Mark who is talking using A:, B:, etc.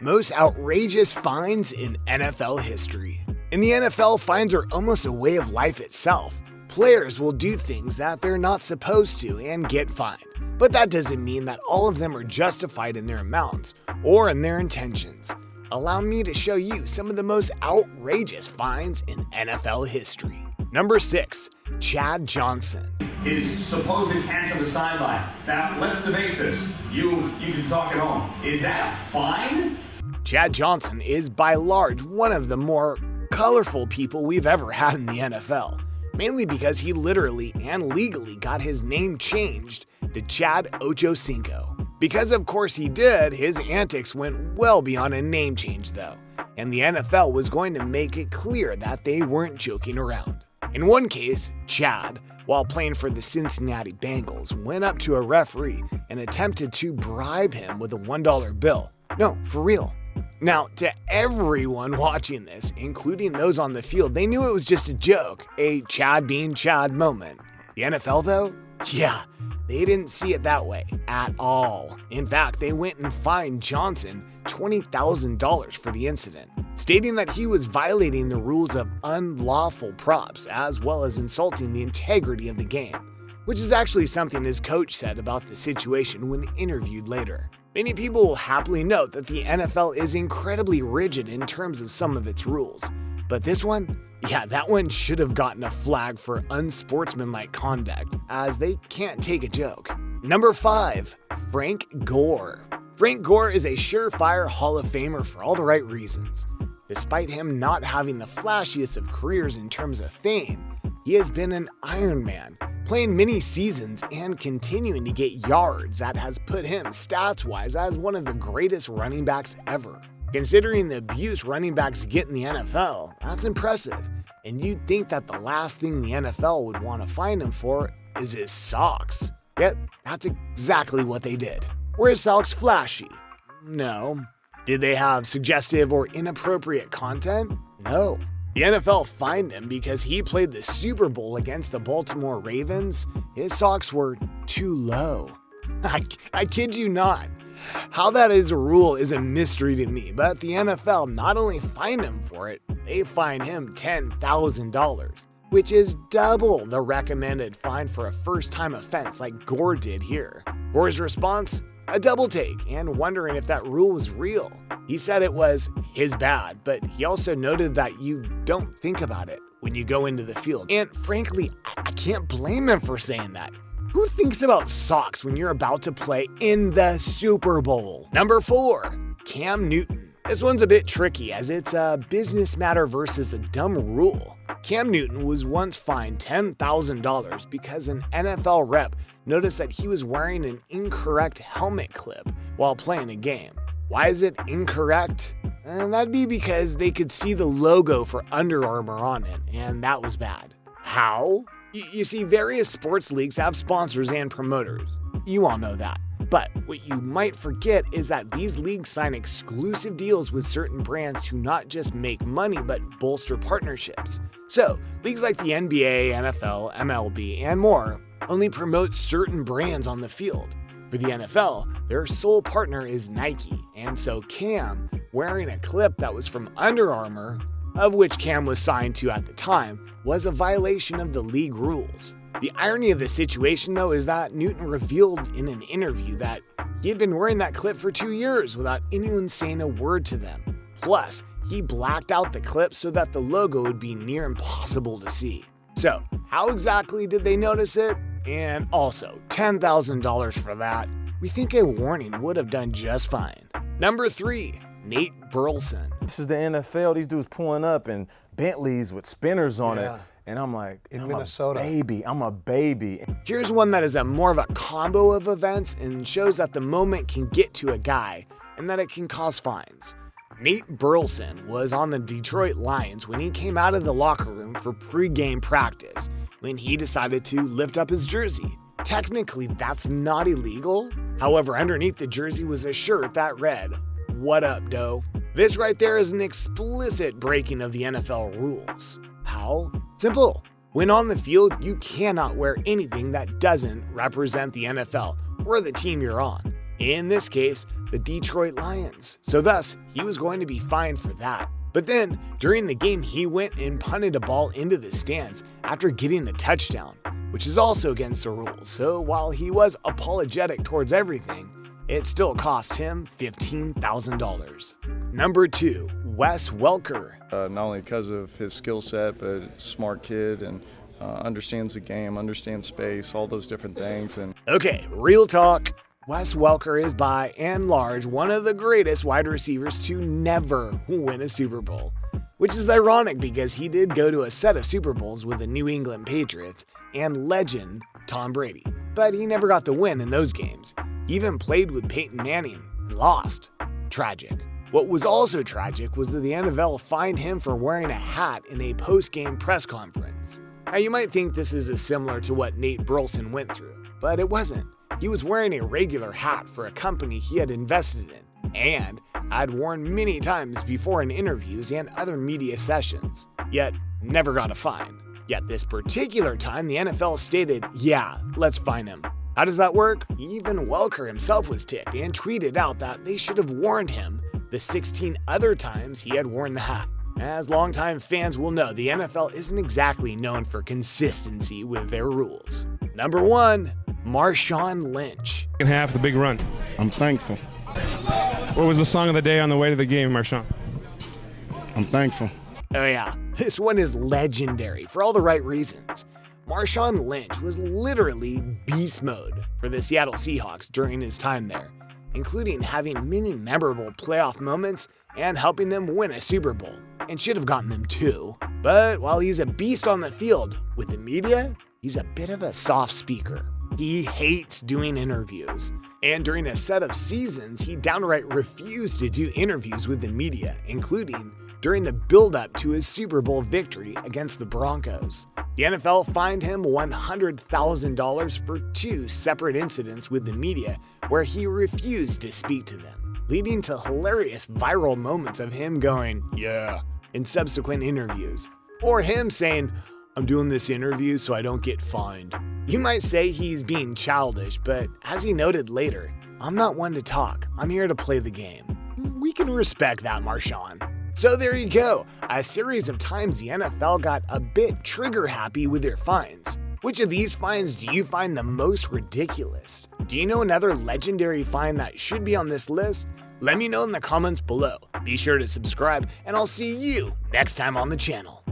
A: Most outrageous fines in NFL history. In the NFL, fines are almost a way of life itself. Players will do things that they're not supposed to and get fined. But that doesn't mean that all of them are justified in their amounts or in their intentions. Allow me to show you some of the most outrageous fines in NFL history. Number 6. Chad Johnson.
B: His supposed catch on the sideline. Now, let's debate this. You can talk at home. Is that a fine?
A: Chad Johnson is by large one of the more colorful people we've ever had in the NFL, mainly because he literally and legally got his name changed to Chad Ochocinco. Because of course he did, his antics went well beyond a name change though, and the NFL was going to make it clear that they weren't joking around. In one case, Chad, while playing for the Cincinnati Bengals, went up to a referee and attempted to bribe him with a $1 bill. No, for real. Now, to everyone watching this, including those on the field, they knew it was just a joke, a Chad being Chad moment. The NFL though? Yeah, they didn't see it that way at all. In fact, they went and fined Johnson $20,000 for the incident, stating that he was violating the rules of unlawful props as well as insulting the integrity of the game, which is actually something his coach said about the situation when interviewed later. Many people will happily note that the NFL is incredibly rigid in terms of some of its rules, but this one? Yeah, that one should have gotten a flag for unsportsmanlike conduct, as they can't take a joke. Number 5. Frank Gore. Frank Gore is a surefire Hall of Famer for all the right reasons. Despite him not having the flashiest of careers in terms of fame, he has been an Iron Man, playing many seasons and continuing to get yards that has put him stats-wise as one of the greatest running backs ever. Considering the abuse running backs get in the NFL, that's impressive, and you'd think that the last thing the NFL would want to fine him for is his socks. Yet, that's exactly what they did. Were his socks flashy? No. Did they have suggestive or inappropriate content? No. The NFL fined him because he played the Super Bowl against the Baltimore Ravens. His socks were too low. I kid you not. How that is a rule is a mystery to me, but the NFL not only fined him for it, they fined him $10,000, which is double the recommended fine for a first-time offense like Gore did here. Gore's response? A double take and wondering if that rule was real. He said it was his bad, but he also noted that you don't think about it when you go into the field. And frankly, I can't blame him for saying that. Who thinks about socks when you're about to play in the Super Bowl? Number 4. Cam Newton. This one's a bit tricky as it's a business matter versus a dumb rule. Cam Newton was once fined $10,000 because an NFL rep noticed that he was wearing an incorrect helmet clip while playing a game. Why is it incorrect? That'd be because they could see the logo for Under Armour on it, and that was bad. How? You see, various sports leagues have sponsors and promoters. You all know that. But what you might forget is that these leagues sign exclusive deals with certain brands to not just make money but bolster partnerships. So, leagues like the NBA, NFL, MLB, and more only promote certain brands on the field. For the NFL, their sole partner is Nike, and so Cam, wearing a clip that was from Under Armour, of which Cam was signed to at the time, was a violation of the league rules. The irony of the situation, though, is that Newton revealed in an interview that he had been wearing that clip for 2 years without anyone saying a word to them. Plus, he blacked out the clip so that the logo would be near impossible to see. So, how exactly did they notice it? And also, $10,000 for that. We think a warning would have done just fine. Number 3. Nate Burleson.
C: This is the NFL. These dudes pulling up in Bentleys with spinners on it. And I'm like,
D: in Minnesota.
C: I'm a baby.
A: Here's one that is a more of a combo of events and shows that the moment can get to a guy and that it can cause fines. Nate Burleson was on the Detroit Lions when he came out of the locker room for pre-game practice when he decided to lift up his jersey. Technically, that's not illegal. However, underneath the jersey was a shirt that read, "What up, doe?" This right there is an explicit breaking of the NFL rules. How? Simple. When on the field, you cannot wear anything that doesn't represent the NFL or the team you're on. In this case, the Detroit Lions, so thus he was going to be fined for that. But then, during the game, he went and punted a ball into the stands after getting a touchdown, which is also against the rules. So while he was apologetic towards everything, it still cost him $15,000. Number 2, Wes Welker.
D: Not only because of his skill set, but smart kid and understands the game, understands space, all those different things. And
A: Okay, real talk. Wes Welker is by and large one of the greatest wide receivers to never win a Super Bowl, which is ironic because he did go to a set of Super Bowls with the New England Patriots and legend Tom Brady, but he never got the win in those games. He even played with Peyton Manning and lost. Tragic. What was also tragic was that the NFL fined him for wearing a hat in a post-game press conference. Now you might think this is similar to what Nate Burleson went through, but it wasn't. He was wearing a regular hat for a company he had invested in and had worn many times before in interviews and other media sessions, yet never got a fine. Yet this particular time, the NFL stated, yeah, let's fine him. How does that work? Even Welker himself was ticked and tweeted out that they should have warned him the 16 other times he had worn the hat. As longtime fans will know, the NFL isn't exactly known for consistency with their rules. Number 1, Marshawn Lynch.
E: Second half, the big run.
F: I'm thankful.
E: What was the song of the day on the way to the game, Marshawn?
F: I'm thankful.
A: Oh yeah, this one is legendary for all the right reasons. Marshawn Lynch was literally beast mode for the Seattle Seahawks during his time there, including having many memorable playoff moments and helping them win a Super Bowl, and should have gotten them too. But while he's a beast on the field, with the media, he's a bit of a soft speaker. He hates doing interviews, and during a set of seasons, he downright refused to do interviews with the media, including during the build-up to his Super Bowl victory against the Broncos. The NFL fined him $100,000 for 2 separate incidents with the media where he refused to speak to them, leading to hilarious viral moments of him going, yeah, in subsequent interviews, or him saying, I'm doing this interview so I don't get fined. You might say he's being childish, but as he noted later, I'm not one to talk, I'm here to play the game. We can respect that, Marshawn. So there you go, a series of times the NFL got a bit trigger happy with their fines. Which of these fines do you find the most ridiculous? Do you know another legendary fine that should be on this list? Let me know in the comments below. Be sure to subscribe, and I'll see you next time on the channel.